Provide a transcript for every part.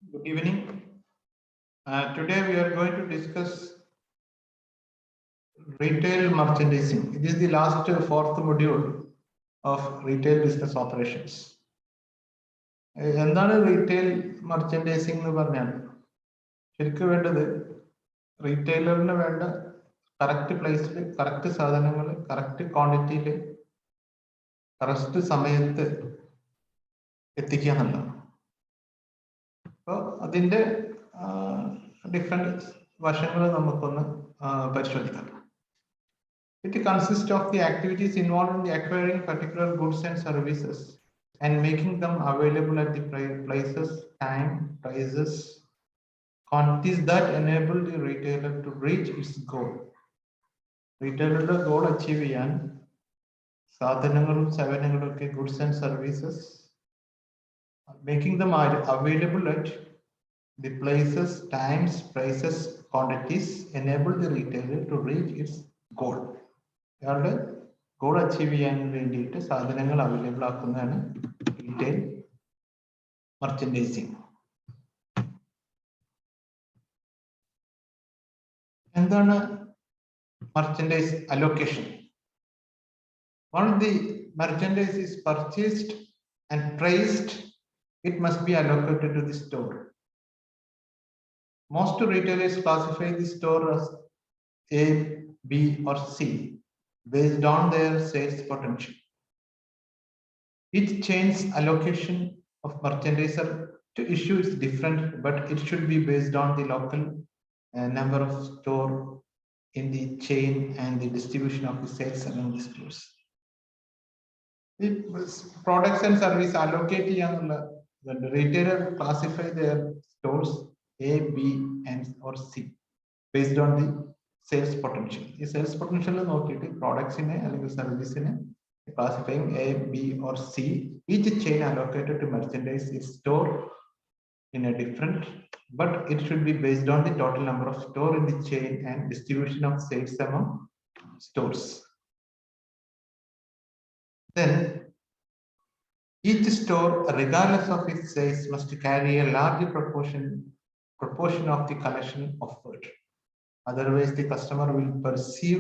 Good evening. Today we are going to discuss retail merchandising. It is the last fourth module of retail business operations. എന്താണ് retail merchandising എന്ന് പറഞ്ഞാൽ ശരിക്കും വേണ്ടത് റീറ്റെയിലറിന് വേണ്ട correct പ്ലേസിൽ correct സാധനങ്ങൾ കറക്റ്റ് ക്വാണ്ടിറ്റിയിൽ കറക്റ്റ് സമയത്ത് എത്തിക്കുക എന്നുള്ളതാണ്. അപ്പോൾ അതിൻ്റെ ഡിഫറെൻറ്റ് വശങ്ങൾ നമുക്കൊന്ന് പരിശോധിക്കാം. It consists of the activities involved in the acquiring particular goods and services and making them available at the places, time, prices, quantities that enable the retailer to reach its goal. റീറ്റെയിലറുടെ goal achieve ചെയ്യാൻ സാധനങ്ങളും സേവനങ്ങളും ഒക്കെ goods and services making them available at the places, times, prices, quantities enable the retailer to reach its goal. അയാളുടെ goal achieve ചെയ്യാൻ വേണ്ടിയിട്ട് സാധനങ്ങൾ available ആക്കുന്നതാണ് retail മർച്ചൻഡൈസിങ്. എന്താണ് merchandise allocation? Once the merchandise is purchased and priced, it must be allocated to the store. Most retailers classify the store as A, B, or C based on their sales potential. Each chain's allocation of merchandiser to issue is different, but it should be based on the local number of store in the chain and the distribution of the sales among the stores. The products and service allocate the retailer classify their stores A, B, and or C based on the sales potential. The sales potential നോക്കിയിട്ട് പ്രോഡക്ട്സിനെ അല്ലെങ്കിൽ സർവീസിനെ classifying A, B, or C. Each chain allocated to merchandise is stored in a different, but it should be based on the total number of store in the chain and distribution of sales among stores. Then each store, regardless of its size, must carry a large proportion of the collection offered. Otherwise, the customer will perceive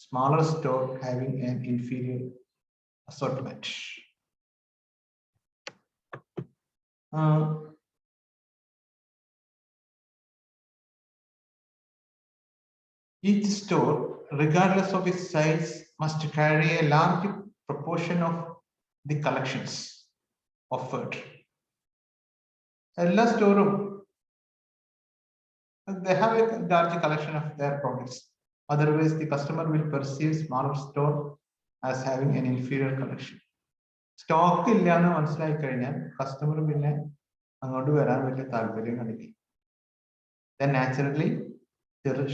smaller store having an inferior assortment. Each store, regardless of its size, must carry a large proportion of the collections offered. എല്ലാ സ്റ്റോറും they have a large collection of their products. Otherwise, the customer will perceive smaller store as having an inferior collection. Stock ഇല്ല എന്ന് മനസ്സിലായി കഴിഞ്ഞാൽ customer പിന്നെ അങ്ങോട്ട് വരാൻ വലിയ താല്പര്യം കാണിക്കും. Then naturally,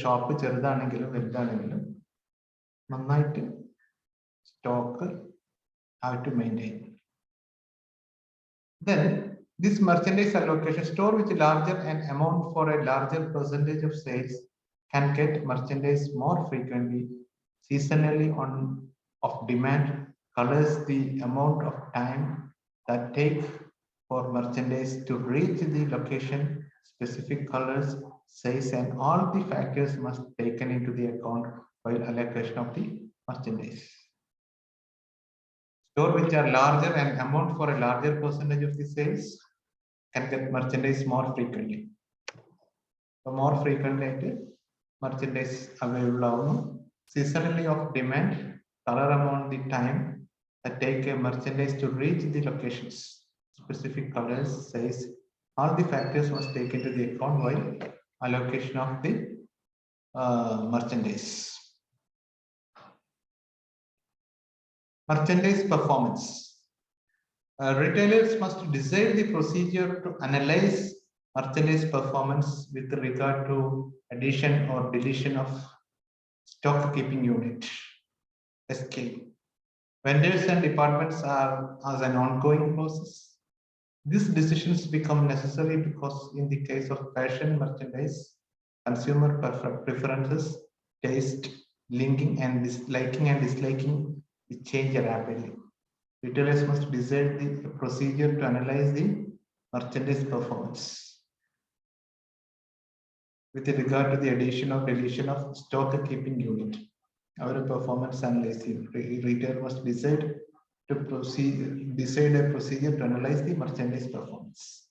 ഷോപ്പ് ചെറുതാണെങ്കിലും വലുതാണെങ്കിലും നന്നായിട്ട് stock have to maintain. Then this merchandise allocation store which is larger and amount for a larger percentage of sales can get merchandise more frequently, seasonally on of demand, colors the amount of time that take for merchandise to reach the location, specific colors, size, and all the factors must be taken into the account while allocation of the merchandise. Store which are larger and amount for a larger percentage of the sales can get merchandise more frequently. So more frequently, merchandise available seasonally of demand, color amount the time that take a merchandise to reach the locations, specific colors, size, all the factors must take into the account while allocation of the merchandise. Merchandise performance. Retailers must decide the procedure to analyze merchandise performance with regard to addition or deletion of stock keeping unit (SK). Vendors and departments are as an ongoing process. These decisions become necessary because in the case of fashion merchandise, consumer preferences, taste, linking and disliking change rapidly. Retailers must decide the procedure to analyze the merchandise performance. with regard to the addition or deletion of stock keeping unit. Our performance analysis, retailer must decide a procedure to analyze the merchandise performance.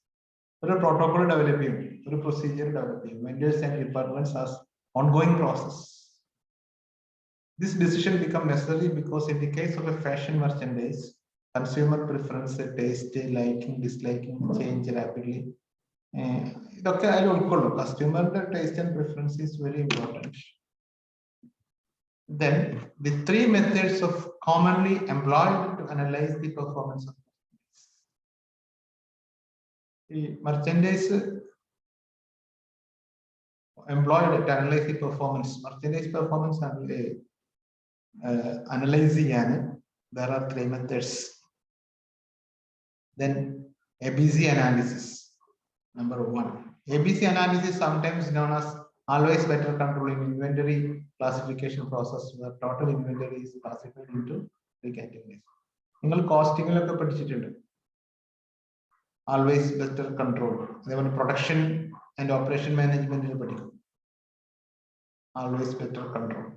A protocol developing, a procedure developing, vendors and departments as ongoing process. This decision becomes necessary because in the case of a fashion merchandise, consumer preference, taste, liking, disliking change rapidly. Customer taste and preference is very important. Then the three methods of commonly employed to analyze the performance of merchandise employed to analyze the performance. Merchandise performance analyze there are three methods. Then ABC analysis. Number one. ABC analysis, sometimes known as always better controlling inventory classification process, where total inventory is classified into three categories. Costing always better control. They want production and operation management. Always better control.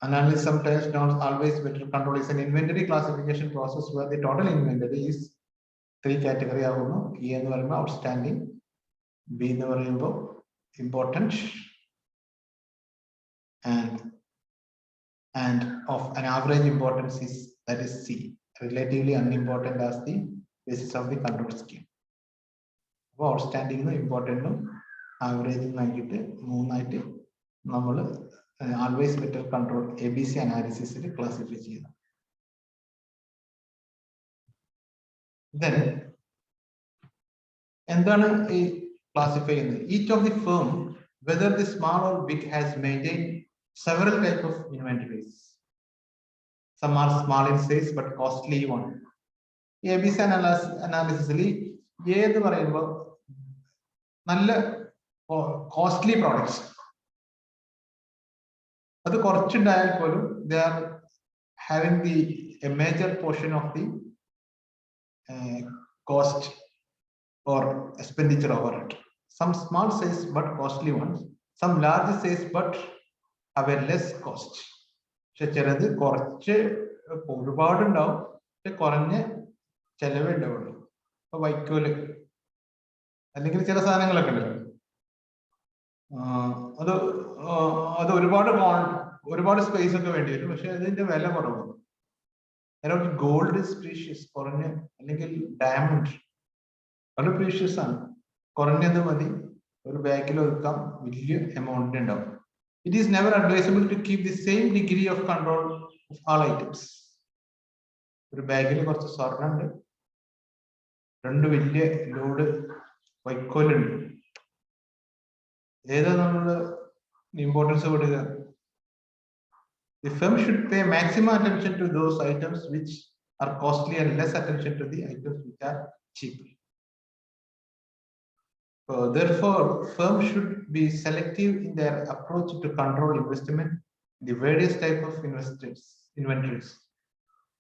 Analysis, sometimes known as always better control, is an inventory classification process where the total inventory is three categories. E outstanding, B important, and of an average importance is, that is C, relatively unimportant as the basis of the control scheme. Outstanding, important, average, always better control ABC analysis classify. Then, and then classify each of the firm, whether the small or big, has maintained several types of inventories. Some are small in size but costly one. ABC analysis costly products. They are having a major portion of the cost or expenditure over it. Some small size but costly ones, some large size but have a less cost. Space gold is precious, diamond precious amount. It is never advisable to keep the same degree of control of all items. Bag load importance of the firm should pay maximum attention to those items which are costly and less attention to the items which are cheap. Therefore, firms should be selective in their approach to control investment in the various types of inventories.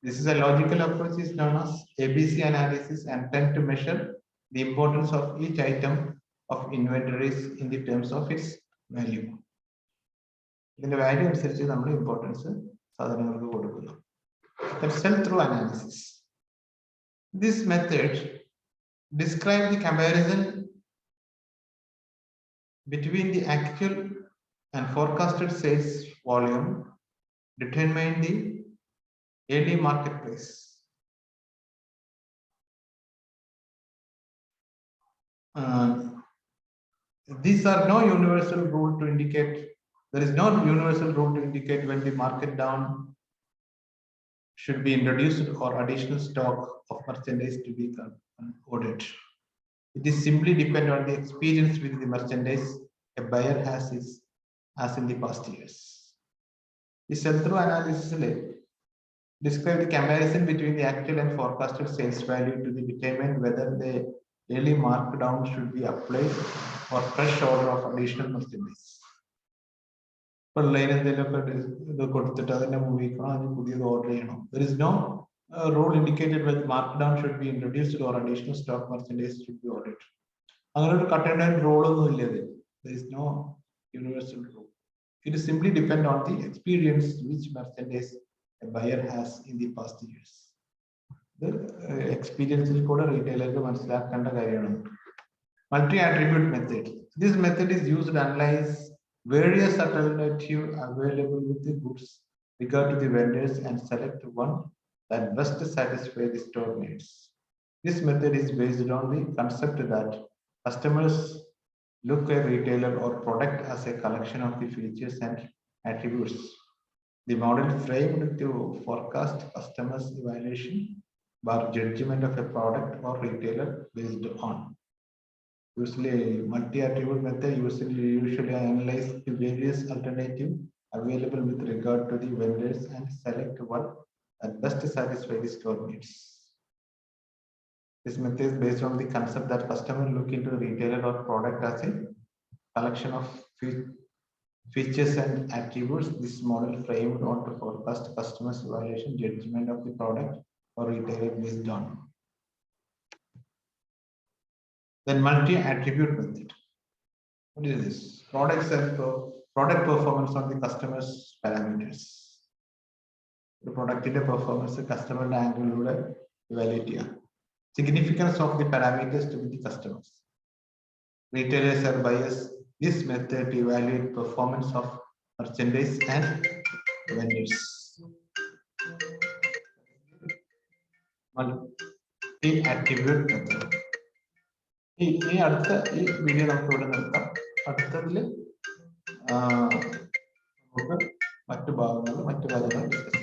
This is a logical approach, is known as ABC analysis, and tend to measure the importance of each item of inventories in the terms of its value. In the value research, importance sell-through analysis. This method describes the comparison between the actual and forecasted sales volume determined the daily market price. These are no universal rule to indicate. There is no universal rule to indicate when the market down should be introduced or additional stock of merchandise to be ordered. It is simply depend on the experience with the merchandise a buyer has as in the past years. The sell-through analysis describe the comparison between the actual and forecasted sales value to determine whether the daily markdown should be applied or fresh order of additional merchandise. There is no rule indicated whether markdown should be introduced or additional stock merchandise should be ordered. അങ്ങനെ ഒരു cut and roll ഒന്നും ഇല്ല ഇതിൽ. There is no universal rule. It is simply depend on the experience which merchandise a buyer has in the past years. The experience is called a retailer ko മനസ്സിലാക്കേണ്ട കാര്യമാണ്. Multi-attribute method. This method is used to analyze various alternatives available with the goods, regard to the vendors, and select one that best satisfy the store needs. This method is based on the concept that customers look at a retailer or product as a collection of the features and attributes. The model framed to forecast customers' evaluation or judgment of a product or retailer based on. Usually, multi-attribute method usually analyze the various alternatives available with regard to the vendors and select one that best satisfy the store needs. This method is based on the concept that customers look into the retailer or product as a collection of features and attributes. This model framed on to forecast customers' evaluation judgment of the product or retailer based on. Then multi-attribute method. What is this? Product performance on the customer's parameters. The product performance customer angle evaluate. Significance of the parameters to the customers. Retailers or buyers. This method to evaluate performance of merchandise and vendors. Multi-attribute method. ഈ അടുത്ത ഈ video നമുക്ക് ഇവിടെ നിർത്താം. അടുത്തതിൽ നമുക്ക് മറ്റു ഭാഗങ്ങൾ ഡിസ്കസ് ചെയ്യാം.